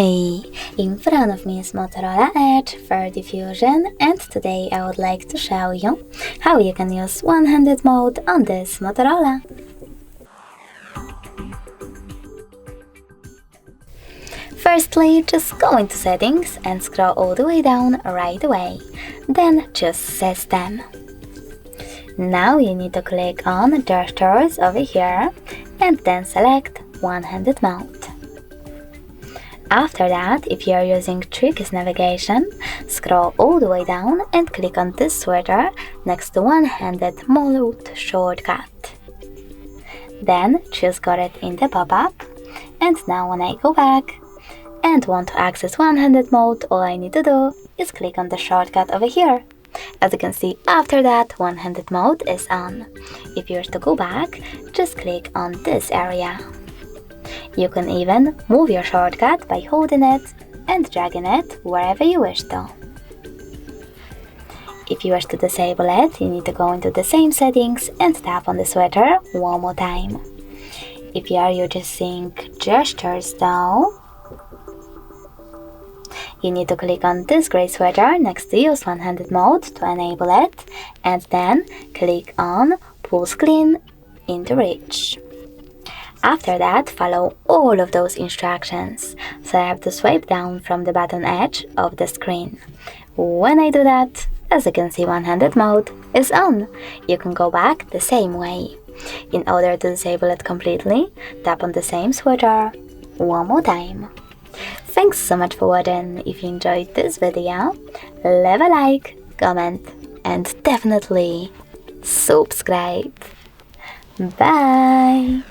Hey, in front of me is Motorola Edge for diffusion, and today I would like to show you how you can use one-handed mode on this Motorola. Firstly, just go into settings and scroll all the way down right away, then choose System. Now you need to click on Gestures over here and then select one-handed mode. After that, if you are using Tricky's navigation, scroll all the way down and click on this switcher next to one-handed mode shortcut. Then choose Got It in the pop-up, and now when I go back and want to access one-handed mode, all I need to do is click on the shortcut over here. As you can see, after that, one-handed mode is on. If you wish to go back, just click on this area. You can even move your shortcut by holding it and dragging it wherever you wish to. If you wish to disable it, you need to go into the same settings and tap on the switcher one more time. If you are using gestures though, you need to click on this gray switcher next to use one-handed mode to enable it, and then click on Full Screen into Reach. After that, follow all of those instructions, so I have to swipe down from the bottom edge of the screen. When I do that, as you can see, one-handed mode is on. You can go back the same way. In order to disable it completely, tap on the same switcher one more time. Thanks so much for watching. If you enjoyed this video, leave a like, comment, and definitely subscribe. Bye!